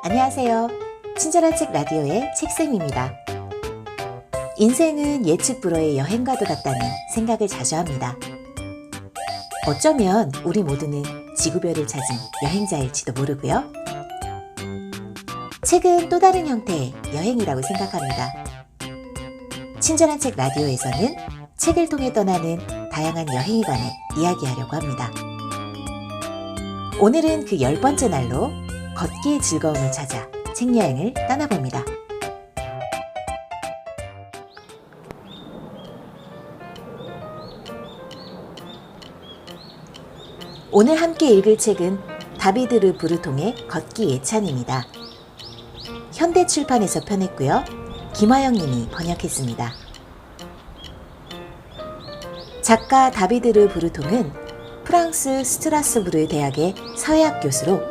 안녕하세요. 친절한 책 라디오의 책쌤입니다. 인생은 예측 불허의 여행과도 같다는 생각을 자주 합니다. 어쩌면 우리 모두는 지구별을 찾은 여행자일지도 모르고요. 책은 또 다른 형태의 여행이라고 생각합니다. 친절한 책 라디오에서는 책을 통해 떠나는 다양한 여행에 관해 이야기하려고 합니다. 오늘은 그 10번째 날로 걷기의 즐거움을 찾아 책여행을 떠나봅니다. 오늘 함께 읽을 책은 다비드 르 브루통의 걷기 예찬입니다. 현대출판에서 펴냈고요. 김화영 님이 번역했습니다. 작가 다비드 르 브루통은 프랑스 스트라스부르 대학의 사회학 교수로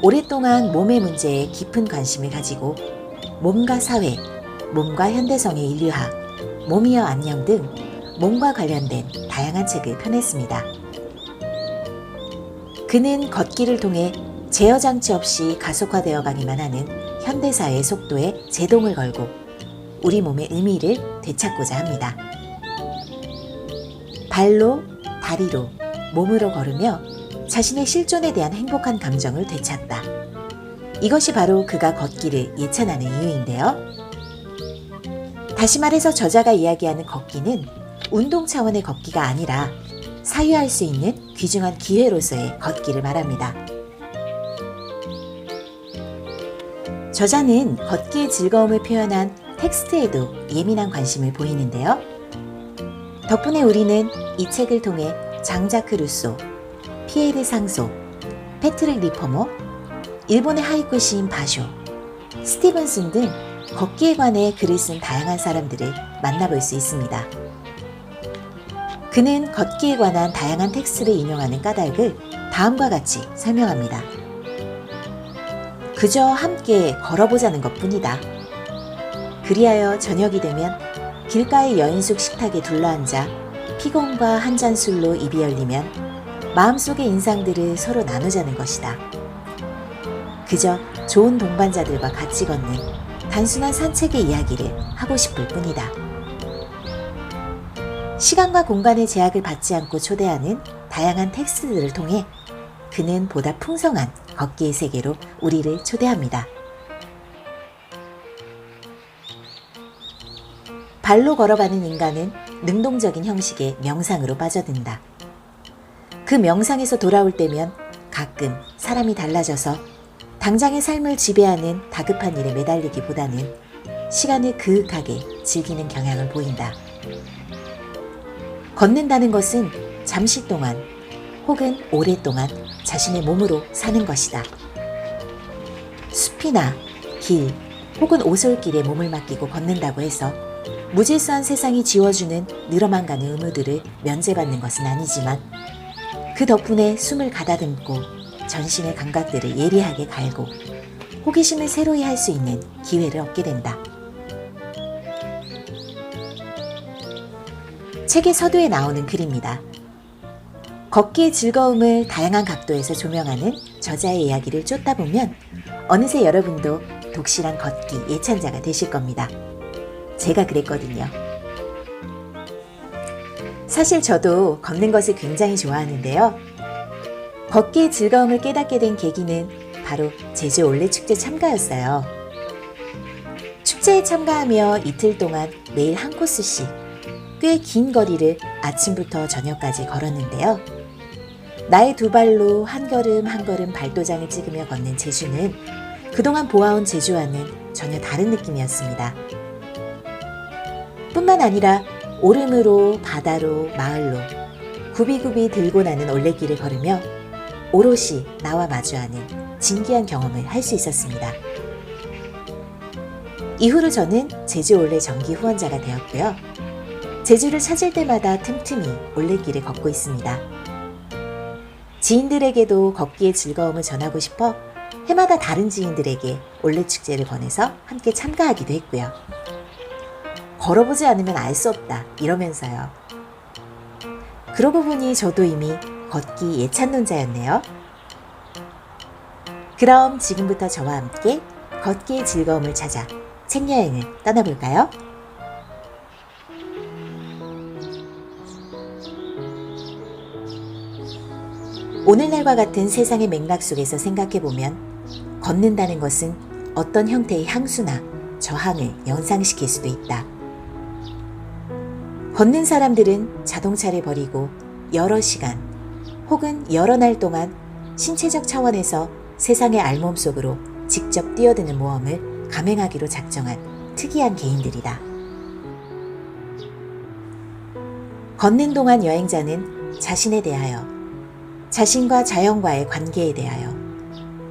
오랫동안 몸의 문제에 깊은 관심을 가지고 몸과 사회, 몸과 현대성의 인류학, 몸이여 안녕 등 몸과 관련된 다양한 책을 펴냈습니다. 그는 걷기를 통해 제어 장치 없이 가속화되어 가기만 하는 현대사회의 속도에 제동을 걸고 우리 몸의 의미를 되찾고자 합니다. 발로, 다리로, 몸으로 걸으며 자신의 실존에 대한 행복한 감정을 되찾다. 이것이 바로 그가 걷기를 예찬하는 이유인데요. 다시 말해서 저자가 이야기하는 걷기는 운동 차원의 걷기가 아니라 사유할 수 있는 귀중한 기회로서의 걷기를 말합니다. 저자는 걷기의 즐거움을 표현한 텍스트에도 예민한 관심을 보이는데요. 덕분에 우리는 이 책을 통해 장자크 루소, 피에르 상소, 패트릭 리퍼모, 일본의 하이쿠 시인 바쇼, 스티븐슨 등 걷기에 관해 글을 쓴 다양한 사람들을 만나볼 수 있습니다. 그는 걷기에 관한 다양한 텍스트를 인용하는 까닭을 다음과 같이 설명합니다. 그저 함께 걸어보자는 것뿐이다. 그리하여 저녁이 되면 길가의 여인숙 식탁에 둘러앉아 피곤과 한 잔 술로 입이 열리면 마음속의 인상들을 서로 나누자는 것이다. 그저 좋은 동반자들과 같이 걷는 단순한 산책의 이야기를 하고 싶을 뿐이다. 시간과 공간의 제약을 받지 않고 초대하는 다양한 텍스트들을 통해 그는 보다 풍성한 걷기의 세계로 우리를 초대합니다. 발로 걸어가는 인간은 능동적인 형식의 명상으로 빠져든다. 그 명상에서 돌아올 때면 가끔 사람이 달라져서 당장의 삶을 지배하는 다급한 일에 매달리기보다는 시간을 그윽하게 즐기는 경향을 보인다. 걷는다는 것은 잠시 동안 혹은 오랫동안 자신의 몸으로 사는 것이다. 숲이나 길 혹은 오솔길에 몸을 맡기고 걷는다고 해서 무질서한 세상이 지워주는 늘어만 가는 의무들을 면제받는 것은 아니지만 그 덕분에 숨을 가다듬고 전신의 감각들을 예리하게 갈고 호기심을 새로이 할 수 있는 기회를 얻게 된다. 책의 서두에 나오는 글입니다. 걷기의 즐거움을 다양한 각도에서 조명하는 저자의 이야기를 쫓다 보면 어느새 여러분도 독실한 걷기 예찬자가 되실 겁니다. 제가 그랬거든요. 사실 저도 걷는 것을 굉장히 좋아하는데요. 걷기의 즐거움을 깨닫게 된 계기는 바로 제주 올레축제 참가였어요. 축제에 참가하며 이틀 동안 매일 한 코스씩 꽤 긴 거리를 아침부터 저녁까지 걸었는데요. 나의 두 발로 한 걸음 한 걸음 발도장을 찍으며 걷는 제주는 그동안 보아온 제주와는 전혀 다른 느낌이었습니다. 뿐만 아니라 오름으로 바다로 마을로 굽이굽이 들고 나는 올레길을 걸으며 오롯이 나와 마주하는 진기한 경험을 할 수 있었습니다. 이후로 저는 제주 올레 정기 후원자가 되었고요. 제주를 찾을 때마다 틈틈이 올레길을 걷고 있습니다. 지인들에게도 걷기의 즐거움을 전하고 싶어 해마다 다른 지인들에게 올레축제를 권해서 함께 참가하기도 했고요. 걸어보지 않으면 알 수 없다 이러면서요. 그러고 보니 저도 이미 걷기 예찬론자였네요. 그럼 지금부터 저와 함께 걷기의 즐거움을 찾아 책 여행을 떠나볼까요? 오늘날과 같은 세상의 맥락 속에서 생각해보면 걷는다는 것은 어떤 형태의 향수나 저항을 연상시킬 수도 있다. 걷는 사람들은 자동차를 버리고 여러 시간 혹은 여러 날 동안 신체적 차원에서 세상의 알몸 속으로 직접 뛰어드는 모험을 감행하기로 작정한 특이한 개인들이다. 걷는 동안 여행자는 자신에 대하여, 자신과 자연과의 관계에 대하여,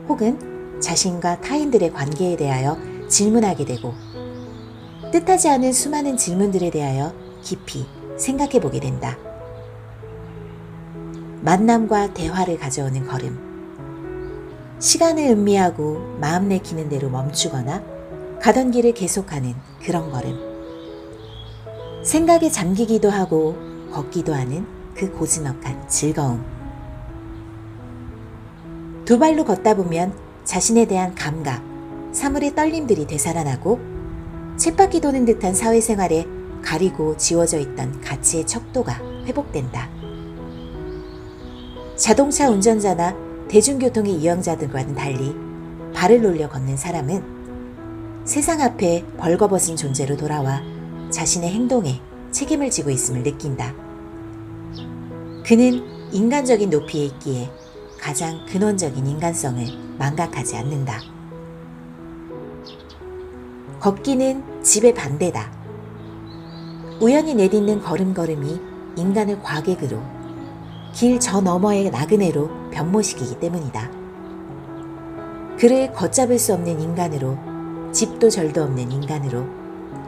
혹은 자신과 타인들의 관계에 대하여 질문하게 되고 뜻하지 않은 수많은 질문들에 대하여 깊이 생각해 보게 된다. 만남과 대화를 가져오는 걸음, 시간을 음미하고 마음 내키는 대로 멈추거나 가던 길을 계속하는 그런 걸음, 생각에 잠기기도 하고 걷기도 하는 그 고즈넉한 즐거움. 두 발로 걷다 보면 자신에 대한 감각, 사물의 떨림들이 되살아나고 쳇바퀴 도는 듯한 사회생활에 가리고 지워져 있던 가치의 척도가 회복된다. 자동차 운전자나 대중교통의 이용자들과는 달리 발을 놀려 걷는 사람은 세상 앞에 벌거벗은 존재로 돌아와 자신의 행동에 책임을 지고 있음을 느낀다. 그는 인간적인 높이에 있기에 가장 근원적인 인간성을 망각하지 않는다. 걷기는 집의 반대다. 우연히 내딛는 걸음걸음이 인간을 과객으로, 길 저 너머의 나그네로 변모시키기 때문이다. 그를 걷잡을 수 없는 인간으로, 집도 절도 없는 인간으로,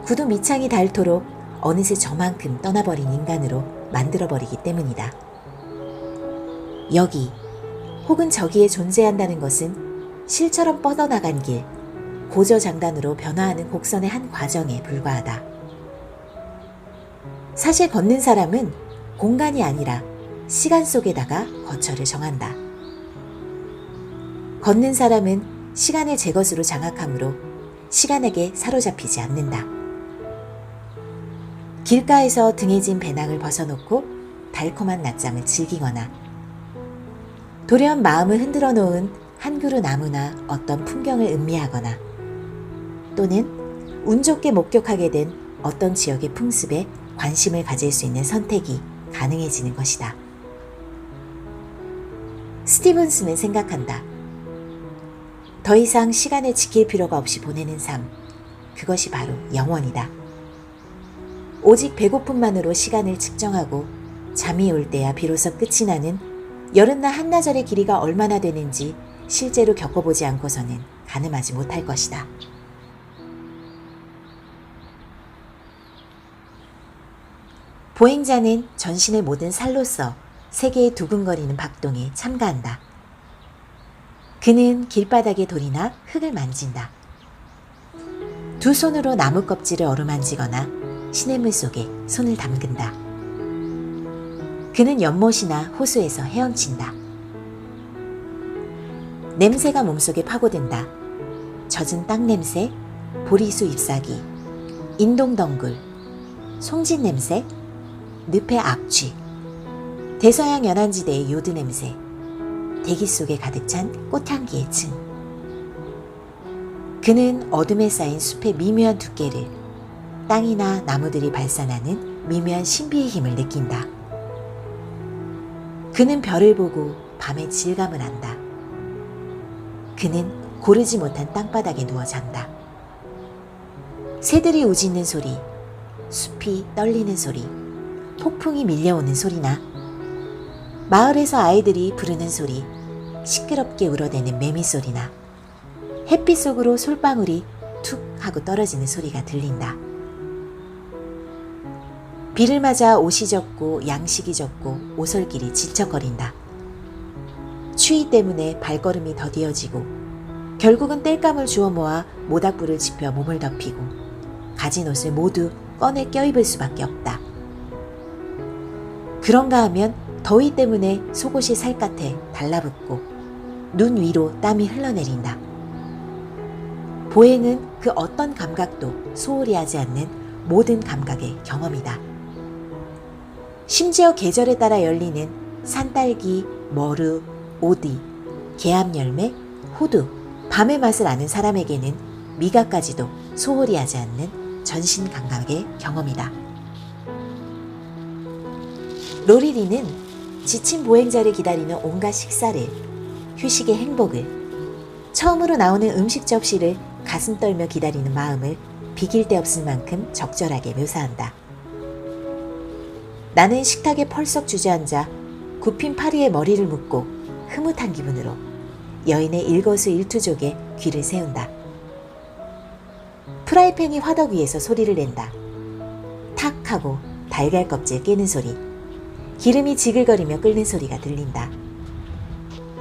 구두 밑창이 닳도록 어느새 저만큼 떠나버린 인간으로 만들어버리기 때문이다. 여기 혹은 저기에 존재한다는 것은 실처럼 뻗어나간 길, 고저장단으로 변화하는 곡선의 한 과정에 불과하다. 사실 걷는 사람은 공간이 아니라 시간 속에다가 거처를 정한다. 걷는 사람은 시간을 제 것으로 장악하므로 시간에게 사로잡히지 않는다. 길가에서 등에 진 배낭을 벗어놓고 달콤한 낮잠을 즐기거나 돌연 마음을 흔들어 놓은 한 그루 나무나 어떤 풍경을 음미하거나 또는 운 좋게 목격하게 된 어떤 지역의 풍습에 관심을 가질 수 있는 선택이 가능해지는 것이다. 스티븐스는 생각한다. 더 이상 시간을 지킬 필요가 없이 보내는 삶, 그것이 바로 영원이다. 오직 배고픔만으로 시간을 측정하고 잠이 올 때야 비로소 끝이 나는 여름날 한나절의 길이가 얼마나 되는지 실제로 겪어보지 않고서는 가늠하지 못할 것이다. 보행자는 전신의 모든 살로서 세계의 두근거리는 박동에 참가한다. 그는 길바닥의 돌이나 흙을 만진다. 두 손으로 나무 껍질을 어루만지거나 시냇물 속에 손을 담근다. 그는 연못이나 호수에서 헤엄친다. 냄새가 몸속에 파고든다. 젖은 땅 냄새, 보리수 잎사귀, 인동덩굴, 송진 냄새, 늪의 악취, 대서양 연안지대의 요드 냄새, 대기 속에 가득 찬 꽃향기의 층. 그는 어둠에 쌓인 숲의 미묘한 두께를, 땅이나 나무들이 발산하는 미묘한 신비의 힘을 느낀다. 그는 별을 보고 밤의 질감을 안다. 그는 고르지 못한 땅바닥에 누워 잔다. 새들이 우짖는 소리, 숲이 떨리는 소리, 폭풍이 밀려오는 소리나 마을에서 아이들이 부르는 소리, 시끄럽게 울어대는 매미 소리나 햇빛 속으로 솔방울이 툭 하고 떨어지는 소리가 들린다. 비를 맞아 옷이 젖고 양식이 젖고 오솔길이 질척거린다. 추위 때문에 발걸음이 더디어지고 결국은 땔감을 주워 모아 모닥불을 지펴 몸을 덮이고 가진 옷을 모두 꺼내 껴입을 수밖에 없다. 그런가 하면 더위 때문에 속옷이 살갗에 달라붙고 눈 위로 땀이 흘러내린다. 보행은 그 어떤 감각도 소홀히 하지 않는 모든 감각의 경험이다. 심지어 계절에 따라 열리는 산딸기, 머루, 오디, 개암열매, 호두, 밤의 맛을 아는 사람에게는 미각까지도 소홀히 하지 않는 전신 감각의 경험이다. 로리리는 지친 보행자를 기다리는 온갖 식사를, 휴식의 행복을, 처음으로 나오는 음식 접시를 가슴 떨며 기다리는 마음을 비길 데 없을 만큼 적절하게 묘사한다. 나는 식탁에 펄썩 주저앉아 굽힌 파리에 머리를 묶고 흐뭇한 기분으로 여인의 일거수일투족에 귀를 세운다. 프라이팬이 화덕 위에서 소리를 낸다. 탁 하고 달걀 껍질 깨는 소리, 기름이 지글거리며 끓는 소리가 들린다.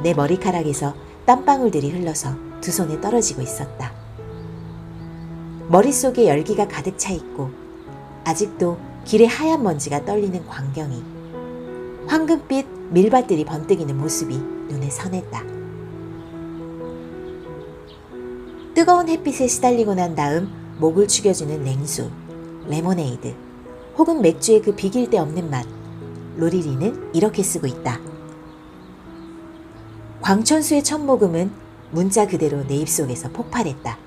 내 머리카락에서 땀방울들이 흘러서 두 손에 떨어지고 있었다. 머릿속에 열기가 가득 차 있고 아직도 길에 하얀 먼지가 떨리는 광경이, 황금빛 밀밭들이 번뜩이는 모습이 눈에 선했다. 뜨거운 햇빛에 시달리고 난 다음 목을 축여주는 냉수, 레모네이드, 혹은 맥주의 그 비길 데 없는 맛, 로리리는 이렇게 쓰고 있다. 광천수의 첫 모금은 문자 그대로 내 입속에서 폭발했다.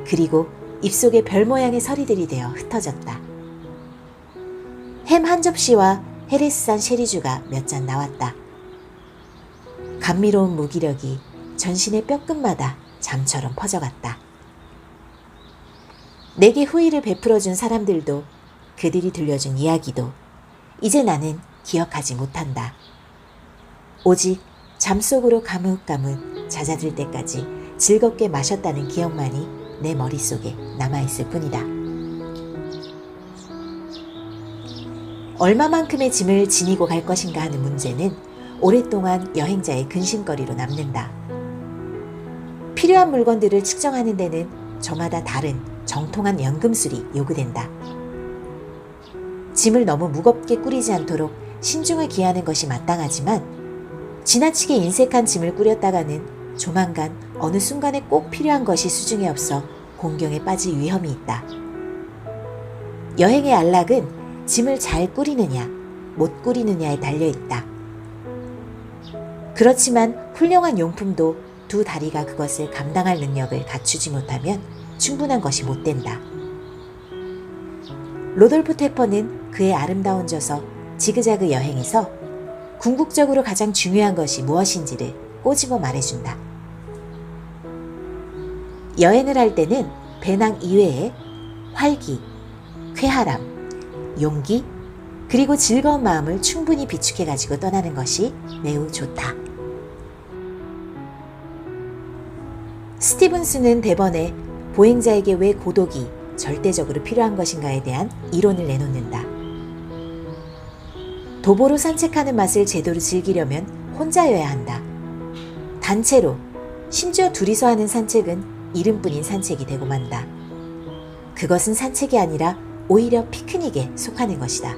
그리고 입속에 별 모양의 서리들이 되어 흩어졌다. 햄 한 접시와 헤레스산 쉐리주가 몇 잔 나왔다. 감미로운 무기력이 전신의 뼈끝마다 잠처럼 퍼져갔다. 내게 후의를 베풀어준 사람들도, 그들이 들려준 이야기도 이제 나는 기억하지 못한다. 오직 잠속으로 가뭇가뭇 잦아들 때까지 즐겁게 마셨다는 기억만이 내 머릿속에 남아있을 뿐이다. 얼마만큼의 짐을 지니고 갈 것인가 하는 문제는 오랫동안 여행자의 근심거리로 남는다. 필요한 물건들을 측정하는 데는 저마다 다른 정통한 연금술이 요구된다. 짐을 너무 무겁게 꾸리지 않도록 신중을 기하는 것이 마땅하지만 지나치게 인색한 짐을 꾸렸다가는 조만간 어느 순간에 꼭 필요한 것이 수중에 없어 공경에 빠질 위험이 있다. 여행의 안락은 짐을 잘 꾸리느냐, 못 꾸리느냐에 달려있다. 그렇지만 훌륭한 용품도 두 다리가 그것을 감당할 능력을 갖추지 못하면 충분한 것이 못 된다. 로돌프 테퍼는 그의 아름다운 저서 지그자그 여행에서 궁극적으로 가장 중요한 것이 무엇인지를 꼬집어 말해준다. 여행을 할 때는 배낭 이외에 활기, 쾌활함, 용기, 그리고 즐거운 마음을 충분히 비축해 가지고 떠나는 것이 매우 좋다. 스티븐스는 대번에 보행자에게 왜 고독이 절대적으로 필요한 것인가에 대한 이론을 내놓는다. 도보로 산책하는 맛을 제대로 즐기려면 혼자여야 한다. 단체로, 심지어 둘이서 하는 산책은 이름뿐인 산책이 되고 만다. 그것은 산책이 아니라 오히려 피크닉에 속하는 것이다.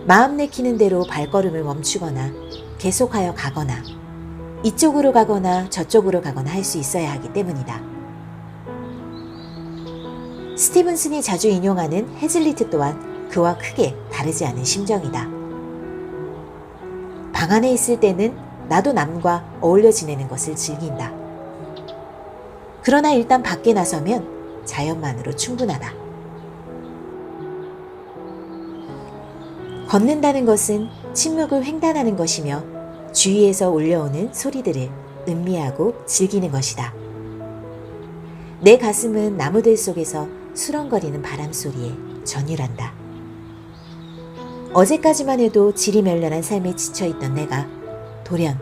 마음 내키는 대로 발걸음을 멈추거나 계속하여 가거나 이쪽으로 가거나 저쪽으로 가거나 할 수 있어야 하기 때문이다. 스티븐슨이 자주 인용하는 헤즐리트 또한 그와 크게 다르지 않은 심정이다. 방 안에 있을 때는 나도 남과 어울려 지내는 것을 즐긴다. 그러나 일단 밖에 나서면 자연만으로 충분하다. 걷는다는 것은 침묵을 횡단하는 것이며 주위에서 울려오는 소리들을 음미하고 즐기는 것이다. 내 가슴은 나무들 속에서 수렁거리는 바람 소리에 전율한다. 어제까지만 해도 지리멸렬한 삶에 지쳐있던 내가 돌연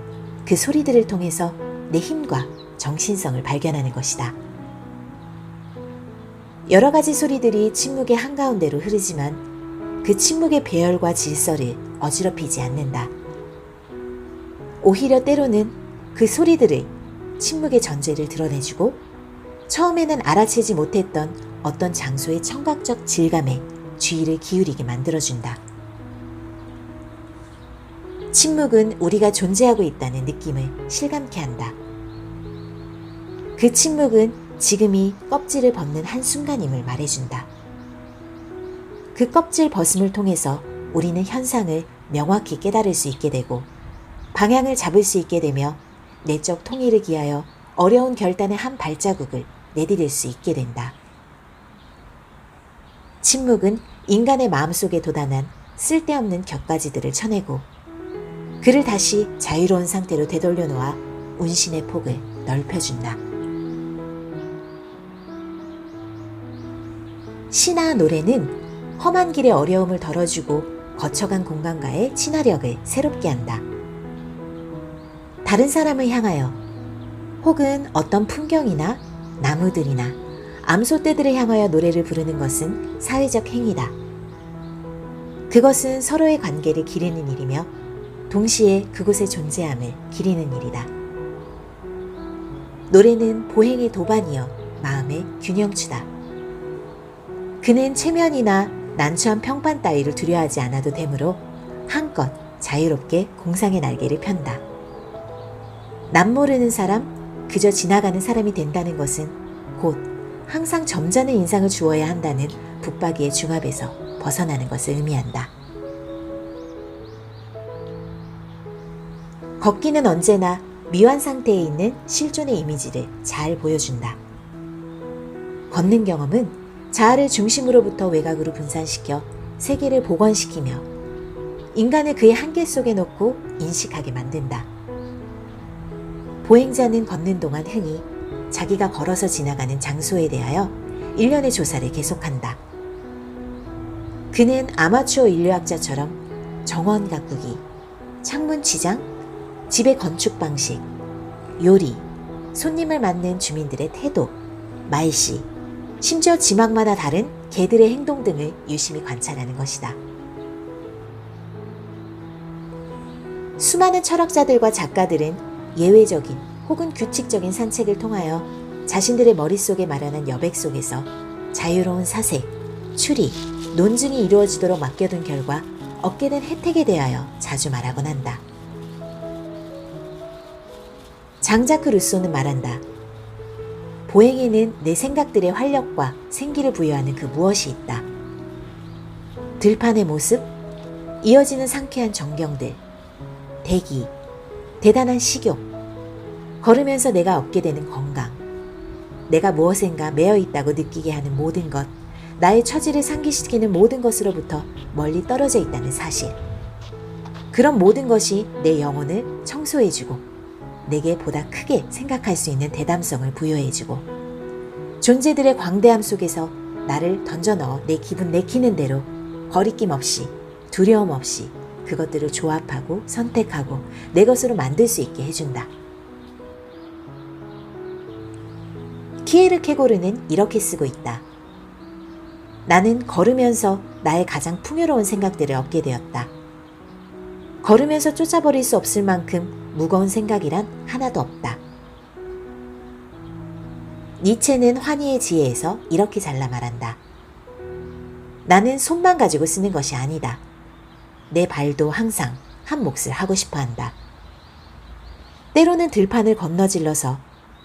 그 소리들을 통해서 내 힘과 정신성을 발견하는 것이다. 여러 가지 소리들이 침묵의 한가운데로 흐르지만 그 침묵의 배열과 질서를 어지럽히지 않는다. 오히려 때로는 그 소리들의 침묵의 전제를 드러내주고 처음에는 알아채지 못했던 어떤 장소의 청각적 질감에 주의를 기울이게 만들어준다. 침묵은 우리가 존재하고 있다는 느낌을 실감케 한다. 그 침묵은 지금이 껍질을 벗는 한순간임을 말해준다. 그 껍질 벗음을 통해서 우리는 현상을 명확히 깨달을 수 있게 되고 방향을 잡을 수 있게 되며 내적 통일을 기하여 어려운 결단의 한 발자국을 내디딜 수 있게 된다. 침묵은 인간의 마음속에 돋아난 쓸데없는 격가지들을 쳐내고 그를 다시 자유로운 상태로 되돌려 놓아 운신의 폭을 넓혀준다. 시나 노래는 험한 길의 어려움을 덜어주고 거쳐간 공간과의 친화력을 새롭게 한다. 다른 사람을 향하여 혹은 어떤 풍경이나 나무들이나 암소떼들을 향하여 노래를 부르는 것은 사회적 행위다. 그것은 서로의 관계를 기리는 일이며 동시에 그곳의 존재함을 기리는 일이다. 노래는 보행의 도반이여 마음의 균형추다. 그는 체면이나 난처한 평판 따위를 두려워하지 않아도 되므로 한껏 자유롭게 공상의 날개를 편다. 남 모르는 사람, 그저 지나가는 사람이 된다는 것은 곧 항상 점잖은 인상을 주어야 한다는 붙박이의 중압에서 벗어나는 것을 의미한다. 걷기는 언제나 미완 상태에 있는 실존의 이미지를 잘 보여준다. 걷는 경험은 자아를 중심으로부터 외곽으로 분산시켜 세계를 복원시키며 인간을 그의 한계 속에 놓고 인식하게 만든다. 보행자는 걷는 동안 흔히 자기가 걸어서 지나가는 장소에 대하여 일련의 조사를 계속한다. 그는 아마추어 인류학자처럼 정원 가꾸기, 창문 치장, 집의 건축 방식, 요리, 손님을 맞는 주민들의 태도, 말씨, 심지어 지막마다 다른 개들의 행동 등을 유심히 관찰하는 것이다. 수많은 철학자들과 작가들은 예외적인 혹은 규칙적인 산책을 통하여 자신들의 머릿속에 마련한 여백 속에서 자유로운 사색, 추리, 논증이 이루어지도록 맡겨둔 결과 얻게 된 혜택에 대하여 자주 말하곤 한다. 장자크 루소는 말한다. 보행에는 내 생각들의 활력과 생기를 부여하는 그 무엇이 있다. 들판의 모습, 이어지는 상쾌한 전경들, 대기, 대단한 식욕, 걸으면서 내가 얻게 되는 건강, 내가 무엇인가 매여 있다고 느끼게 하는 모든 것, 나의 처지를 상기시키는 모든 것으로부터 멀리 떨어져 있다는 사실. 그런 모든 것이 내 영혼을 청소해주고 내게 보다 크게 생각할 수 있는 대담성을 부여해주고 존재들의 광대함 속에서 나를 던져넣어 내 기분 내키는 대로 거리낌 없이 두려움 없이 그것들을 조합하고 선택하고 내 것으로 만들 수 있게 해준다. 키에르케고르는 이렇게 쓰고 있다. 나는 걸으면서 나의 가장 풍요로운 생각들을 얻게 되었다. 걸으면서 쫓아버릴 수 없을 만큼 무거운 생각이란 하나도 없다. 니체는 환희의 지혜에서 이렇게 잘라 말한다. 나는 손만 가지고 쓰는 것이 아니다. 내 발도 항상 한 몫을 하고 싶어 한다. 때로는 들판을 건너질러서,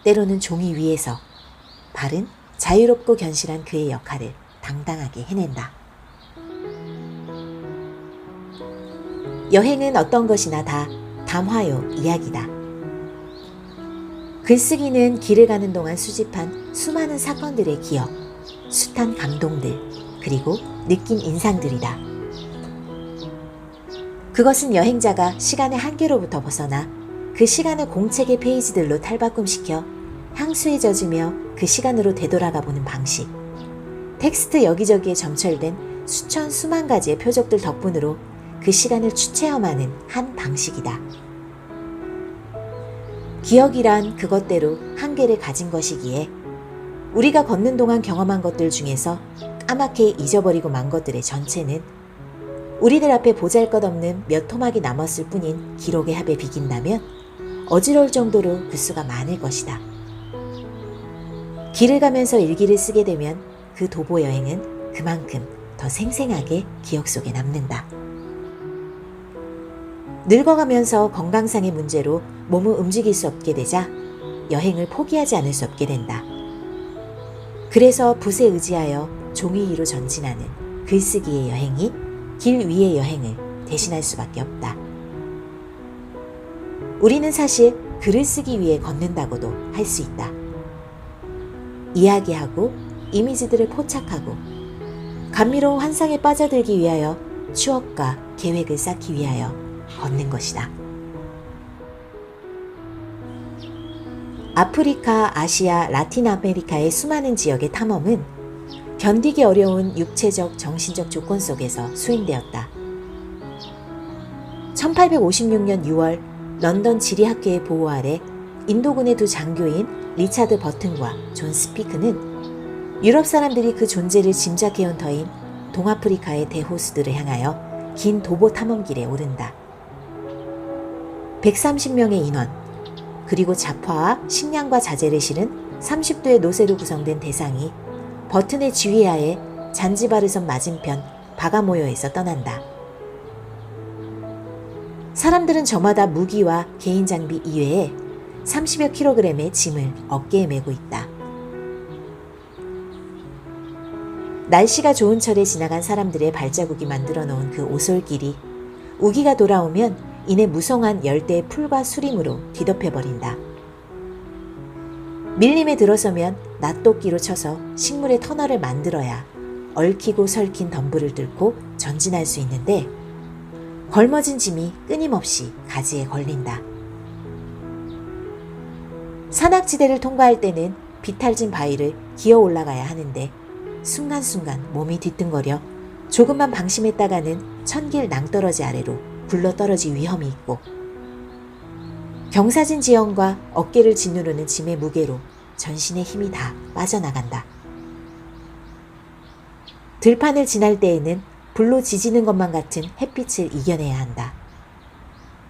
때로는 종이 위에서, 발은 자유롭고 견실한 그의 역할을 당당하게 해낸다. 여행은 어떤 것이나 다 담화요 이야기다. 글쓰기는 길을 가는 동안 수집한 수많은 사건들의 기억, 숱한 감동들, 그리고 느낀 인상들이다. 그것은 여행자가 시간의 한계로부터 벗어나 그 시간을 공책의 페이지들로 탈바꿈시켜 향수에 젖으며 그 시간으로 되돌아가 보는 방식. 텍스트 여기저기에 점철된 수만 가지의 표적들 덕분으로 그 시간을 추체험하는 한 방식이다. 기억이란 그것대로 한계를 가진 것이기에 우리가 걷는 동안 경험한 것들 중에서 까맣게 잊어버리고 만 것들의 전체는 우리들 앞에 보잘것없는 몇 토막이 남았을 뿐인 기록의 합에 비긴다면 어지러울 정도로 그 수가 많을 것이다. 길을 가면서 일기를 쓰게 되면 그 도보 여행은 그만큼 더 생생하게 기억 속에 남는다. 늙어가면서 건강상의 문제로 몸을 움직일 수 없게 되자 여행을 포기하지 않을 수 없게 된다. 그래서 붓에 의지하여 종이 위로 전진하는 글쓰기의 여행이 길 위의 여행을 대신할 수밖에 없다. 우리는 사실 글을 쓰기 위해 걷는다고도 할 수 있다. 이야기하고 이미지들을 포착하고 감미로운 환상에 빠져들기 위하여 추억과 계획을 쌓기 위하여 걷는 것이다. 아프리카, 아시아, 라틴 아메리카의 수많은 지역의 탐험은 견디기 어려운 육체적, 정신적 조건 속에서 수행되었다. 1856년 6월 런던 지리학회의 보호 아래 인도군의 두 장교인 리차드 버튼과 존 스피크는 유럽 사람들이 그 존재를 짐작해온 터인 동아프리카의 대호수들을 향하여 긴 도보 탐험길에 오른다. 130명의 인원, 그리고 잡화와 식량과 자재를 실은 30도의 노새로 구성된 대상이 버튼의 지휘하에 잔지바르섬 맞은편 바가모요에서 떠난다. 사람들은 저마다 무기와 개인 장비 이외에 30여 킬로그램의 짐을 어깨에 메고 있다. 날씨가 좋은 철에 지나간 사람들의 발자국이 만들어 놓은 그 오솔길이 우기가 돌아오면 이내 무성한 열대의 풀과 수림으로 뒤덮여버린다. 밀림에 들어서면 낫도끼로 쳐서 식물의 터널을 만들어야 얽히고 설킨 덤불을 뚫고 전진할 수 있는데 걸머진 짐이 끊임없이 가지에 걸린다. 산악지대를 통과할 때는 비탈진 바위를 기어 올라가야 하는데 순간순간 몸이 뒤뚱거려 조금만 방심했다가는 천길 낭떠러지 아래로 굴러떨어질 위험이 있고 경사진 지형과 어깨를 짓누르는 짐의 무게로 전신의 힘이 다 빠져나간다. 들판을 지날 때에는 불로 지지는 것만 같은 햇빛을 이겨내야 한다.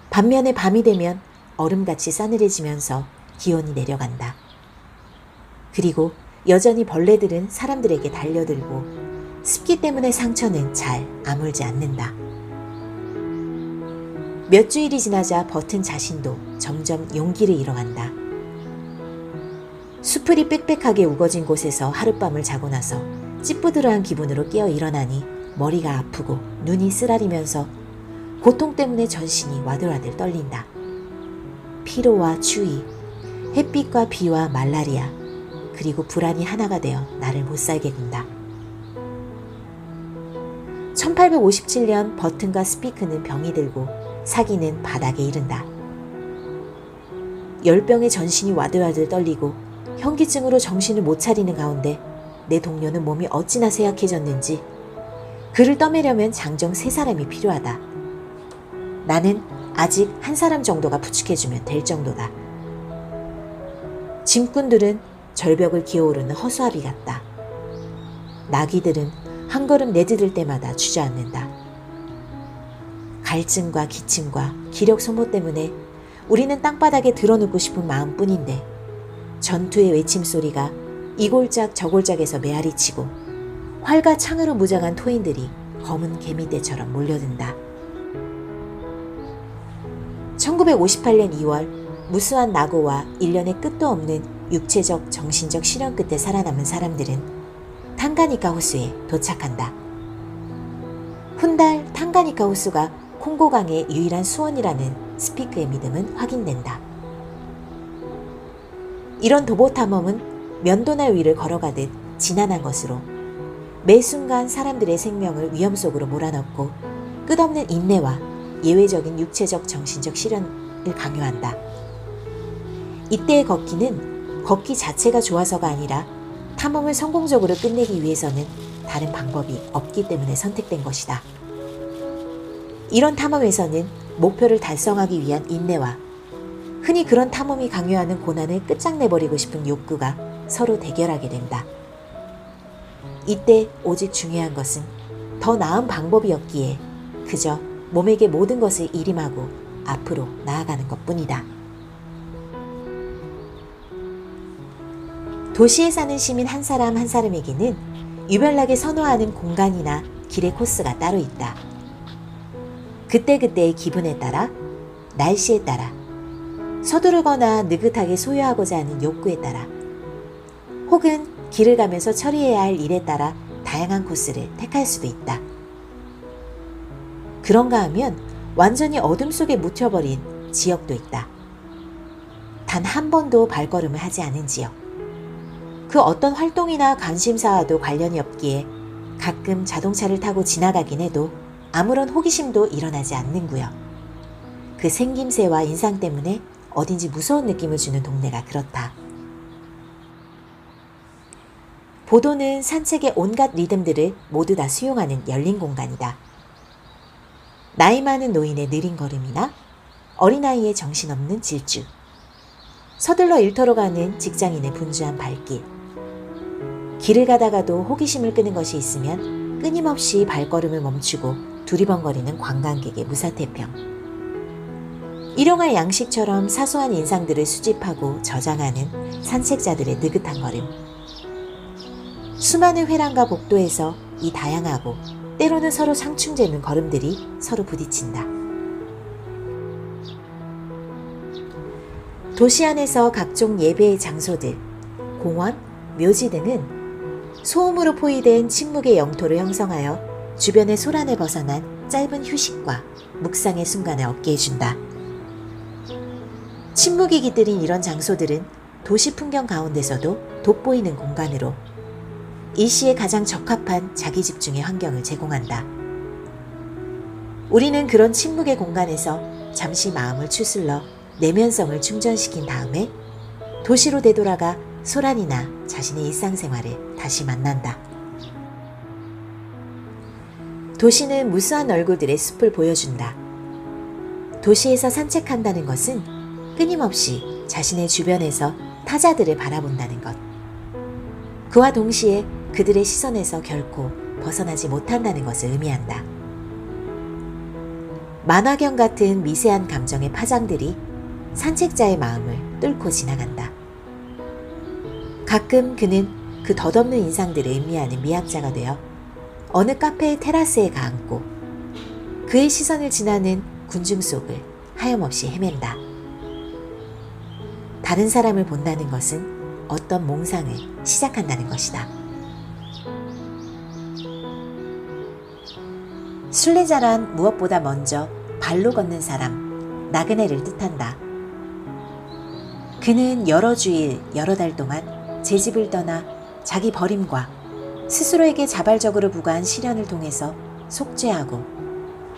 반면에 밤이 되면 얼음같이 싸늘해지면서 기온이 내려간다. 그리고 여전히 벌레들은 사람들에게 달려들고 습기 때문에 상처는 잘 아물지 않는다. 몇 주일이 지나자 버튼 자신도 점점 용기를 잃어간다. 수풀이 빽빽하게 우거진 곳에서 하룻밤을 자고 나서 찌뿌드러한 기분으로 깨어 일어나니 머리가 아프고 눈이 쓰라리면서 고통 때문에 전신이 와들와들 떨린다. 피로와 추위, 햇빛과 비와 말라리아, 그리고 불안이 하나가 되어 나를 못살게 군다. 1857년 버튼과 스피크는 병이 들고 사기는 바닥에 이른다. 열병에 전신이 와들와들 떨리고 현기증으로 정신을 못 차리는 가운데 내 동료는 몸이 어찌나 쇠약해졌는지 그를 떠매려면 장정 3사람이 필요하다. 나는 아직 1사람 정도가 부축해주면 될 정도다. 짐꾼들은 절벽을 기어오르는 허수아비 같다. 나귀들은 한 걸음 내디딜 때마다 주저앉는다. 갈증과 기침과 기력 소모 때문에 우리는 땅바닥에 드러눕고 싶은 마음뿐인데 전투의 외침소리가 이 골짝 저 골짝에서 메아리치고 활과 창으로 무장한 토인들이 검은 개미떼처럼 몰려든다. 1958년 2월 무수한 낙오와 1년의 끝도 없는 육체적, 정신적 시련 끝에 살아남은 사람들은 탕가니카 호수에 도착한다. 훗날 탕가니카 호수가 콩고강의 유일한 수원이라는 스피크의 믿음은 확인된다. 이런 도보 탐험은 면도날 위를 걸어가듯 지난한 것으로 매 순간 사람들의 생명을 위험 속으로 몰아넣고 끝없는 인내와 예외적인 육체적, 정신적 시련을 강요한다. 이때의 걷기는 걷기 자체가 좋아서가 아니라 탐험을 성공적으로 끝내기 위해서는 다른 방법이 없기 때문에 선택된 것이다. 이런 탐험에서는 목표를 달성하기 위한 인내와 흔히 그런 탐험이 강요하는 고난을 끝장내버리고 싶은 욕구가 서로 대결하게 된다. 이때 오직 중요한 것은 더 나은 방법이었기에 그저 몸에게 모든 것을 일임하고 앞으로 나아가는 것뿐이다. 도시에 사는 시민 한 사람 한 사람에게는 유별나게 선호하는 공간이나 길의 코스가 따로 있다. 그때그때의 기분에 따라, 날씨에 따라, 서두르거나 느긋하게 소유하고자 하는 욕구에 따라, 혹은 길을 가면서 처리해야 할 일에 따라 다양한 코스를 택할 수도 있다. 그런가 하면 완전히 어둠 속에 묻혀버린 지역도 있다. 단 한 번도 발걸음을 하지 않은 지역. 그 어떤 활동이나 관심사와도 관련이 없기에 가끔 자동차를 타고 지나가긴 해도 아무런 호기심도 일어나지 않는 구역. 그 생김새와 인상 때문에 어딘지 무서운 느낌을 주는 동네가 그렇다. 보도는 산책의 온갖 리듬들을 모두 다 수용하는 열린 공간이다. 나이 많은 노인의 느린 걸음이나 어린아이의 정신없는 질주, 서둘러 일터로 가는 직장인의 분주한 발길, 길을 가다가도 호기심을 끄는 것이 있으면 끊임없이 발걸음을 멈추고 두리번거리는 관광객의 무사태평, 일용할 양식처럼 사소한 인상들을 수집하고 저장하는 산책자들의 느긋한 걸음, 수많은 회랑과 복도에서 이 다양하고 때로는 서로 상충되는 걸음들이 서로 부딪힌다. 도시 안에서 각종 예배의 장소들, 공원, 묘지 등은 소음으로 포위된 침묵의 영토를 형성하여 주변의 소란을 벗어난 짧은 휴식과 묵상의 순간을 얻게 해준다. 침묵이 깃들인 이런 장소들은 도시 풍경 가운데서도 돋보이는 공간으로 일시에 가장 적합한 자기 집중의 환경을 제공한다. 우리는 그런 침묵의 공간에서 잠시 마음을 추슬러 내면성을 충전시킨 다음에 도시로 되돌아가 소란이나 자신의 일상생활을 다시 만난다. 도시는 무수한 얼굴들의 숲을 보여준다. 도시에서 산책한다는 것은 끊임없이 자신의 주변에서 타자들을 바라본다는 것. 그와 동시에 그들의 시선에서 결코 벗어나지 못한다는 것을 의미한다. 만화경 같은 미세한 감정의 파장들이 산책자의 마음을 뚫고 지나간다. 가끔 그는 그 덧없는 인상들을 의미하는 미학자가 되어 어느 카페의 테라스에 가앉고 그의 시선을 지나는 군중 속을 하염없이 헤맨다. 다른 사람을 본다는 것은 어떤 몽상을 시작한다는 것이다. 순례자란 무엇보다 먼저 발로 걷는 사람, 나그네를 뜻한다. 그는 여러 주일, 여러 달 동안 제 집을 떠나 자기 버림과 스스로에게 자발적으로 부과한 시련을 통해서 속죄하고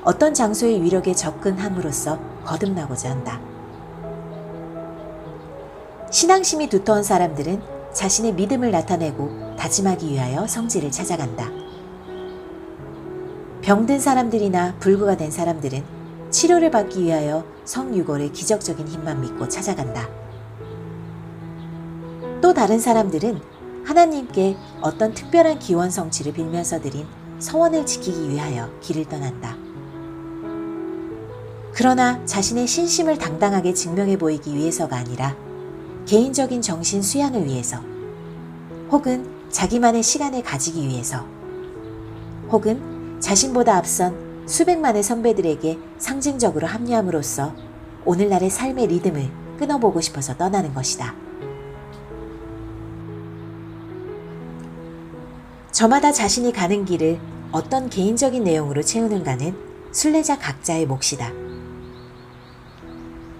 어떤 장소의 위력에 접근함으로써 거듭나고자 한다. 신앙심이 두터운 사람들은 자신의 믿음을 나타내고 다짐하기 위하여 성지를 찾아간다. 병든 사람들이나 불구가 된 사람들은 치료를 받기 위하여 성유골의 기적적인 힘만 믿고 찾아간다. 또 다른 사람들은 하나님께 어떤 특별한 기원 성취를 빌면서 드린 서원을 지키기 위하여 길을 떠난다. 그러나 자신의 신심을 당당하게 증명해 보이기 위해서가 아니라 개인적인 정신 수양을 위해서, 혹은 자기만의 시간을 가지기 위해서, 혹은 자신보다 앞선 수백만의 선배들에게 상징적으로 합류함으로써 오늘날의 삶의 리듬을 끊어보고 싶어서 떠나는 것이다. 저마다 자신이 가는 길을 어떤 개인적인 내용으로 채우는가는 순례자 각자의 몫이다.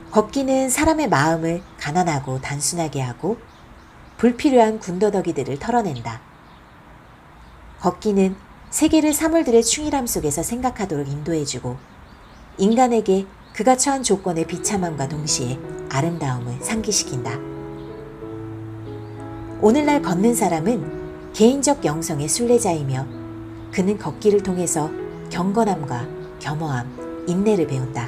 걷기는 사람의 마음을 가난하고 단순하게 하고 불필요한 군더더기들을 털어낸다. 걷기는 세계를 사물들의 충일함 속에서 생각하도록 인도해주고 인간에게 그가 처한 조건의 비참함과 동시에 아름다움을 상기시킨다. 오늘날 걷는 사람은 개인적 영성의 순례자이며 그는 걷기를 통해서 경건함과 겸허함, 인내를 배운다.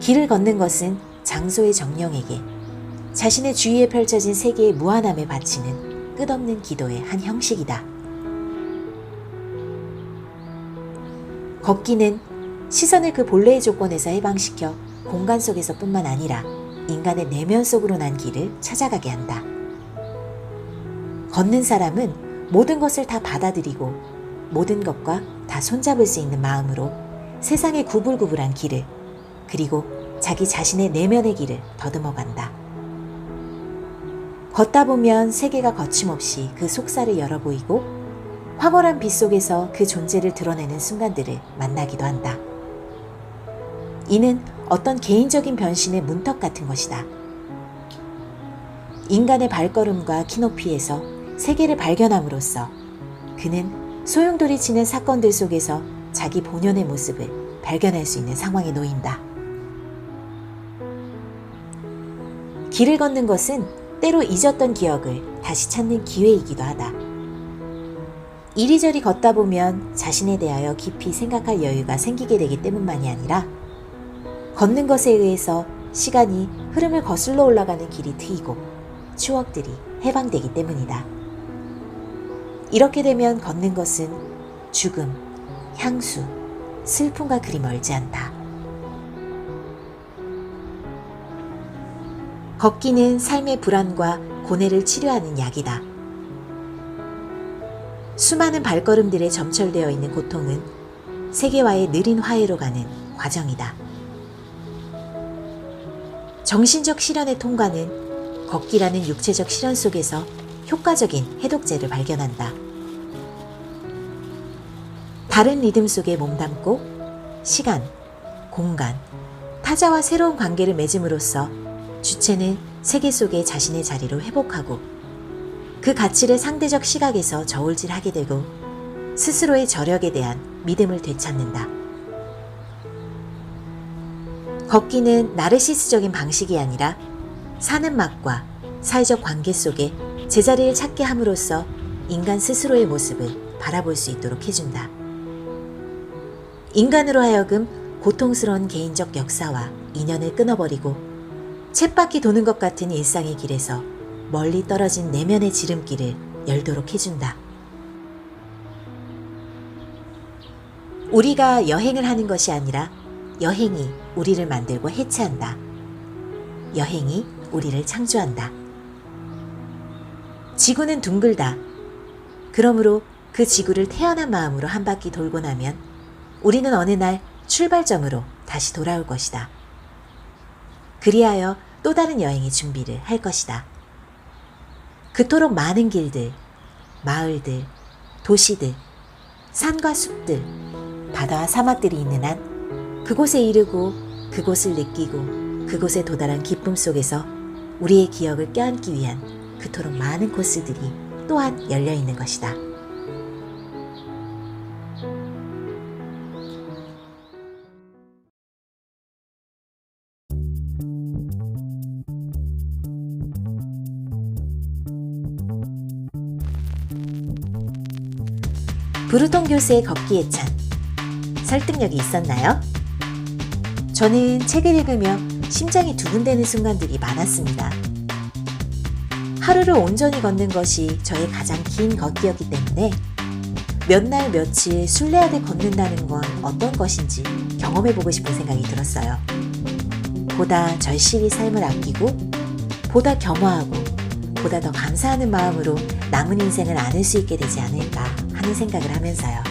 길을 걷는 것은 장소의 정령에게 자신의 주위에 펼쳐진 세계의 무한함에 바치는 끝없는 기도의 한 형식이다. 걷기는 시선을 그 본래의 조건에서 해방시켜 공간 속에서뿐만 아니라 인간의 내면 속으로 난 길을 찾아가게 한다. 걷는 사람은 모든 것을 다 받아들이고 모든 것과 다 손잡을 수 있는 마음으로 세상의 구불구불한 길을, 그리고 자기 자신의 내면의 길을 더듬어 간다. 걷다 보면 세계가 거침없이 그 속살을 열어 보이고 황홀한 빛 속에서 그 존재를 드러내는 순간들을 만나기도 한다. 이는 어떤 개인적인 변신의 문턱 같은 것이다. 인간의 발걸음과 키높이에서 세계를 발견함으로써 그는 소용돌이 치는 사건들 속에서 자기 본연의 모습을 발견할 수 있는 상황에 놓인다. 길을 걷는 것은 때로 잊었던 기억을 다시 찾는 기회이기도 하다. 이리저리 걷다 보면 자신에 대하여 깊이 생각할 여유가 생기게 되기 때문만이 아니라 걷는 것에 의해서 시간이 흐름을 거슬러 올라가는 길이 트이고 추억들이 해방되기 때문이다. 이렇게 되면 걷는 것은 죽음, 향수, 슬픔과 그리 멀지 않다. 걷기는 삶의 불안과 고뇌를 치료하는 약이다. 수많은 발걸음들에 점철되어 있는 고통은 세계와의 느린 화해로 가는 과정이다. 정신적 실현의 통과는 걷기라는 육체적 실현 속에서 효과적인 해독제를 발견한다. 다른 리듬 속에 몸담고 시간, 공간, 타자와 새로운 관계를 맺음으로써 주체는 세계 속의 자신의 자리로 회복하고 그 가치를 상대적 시각에서 저울질하게 되고 스스로의 저력에 대한 믿음을 되찾는다. 걷기는 나르시스적인 방식이 아니라 사는 맛과 사회적 관계 속에 제자리를 찾게 함으로써 인간 스스로의 모습을 바라볼 수 있도록 해준다. 인간으로 하여금 고통스러운 개인적 역사와 인연을 끊어버리고 쳇바퀴 도는 것 같은 일상의 길에서 멀리 떨어진 내면의 지름길을 열도록 해준다. 우리가 여행을 하는 것이 아니라 여행이 우리를 만들고 해체한다. 여행이 우리를 창조한다. 지구는 둥글다. 그러므로 그 지구를 태연한 마음으로 한 바퀴 돌고 나면 우리는 어느 날 출발점으로 다시 돌아올 것이다. 그리하여 또 다른 여행의 준비를 할 것이다. 그토록 많은 길들, 마을들, 도시들, 산과 숲들, 바다와 사막들이 있는 한 그곳에 이르고 그곳을 느끼고 그곳에 도달한 기쁨 속에서 우리의 기억을 껴안기 위한 그토록 많은 코스들이 또한 열려 있는 것이다. 브루톤 교수의 걷기의 찬, 설득력이 있었나요? 저는 책을 읽으며 심장이 두근대는 순간들이 많았습니다. 하루를 온전히 걷는 것이 저의 가장 긴 걷기였기 때문에 몇 날 며칠 순례하듯 걷는다는 건 어떤 것인지 경험해보고 싶은 생각이 들었어요. 보다 절실히 삶을 아끼고 보다 겸허하고 보다 더 감사하는 마음으로 남은 인생을 안을 수 있게 되지 않을까 하는 생각을 하면서요.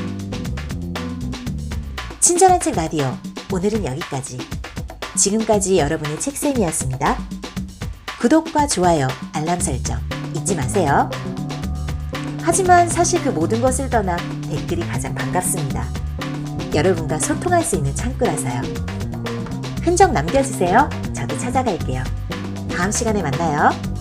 친절한 책 라디오, 오늘은 여기까지. 지금까지 여러분의 책쌤이었습니다. 구독과 좋아요, 알람 설정 잊지 마세요. 하지만 사실 그 모든 것을 떠나 댓글이 가장 반갑습니다. 여러분과 소통할 수 있는 창구라서요. 흔적 남겨주세요. 저도 찾아갈게요. 다음 시간에 만나요.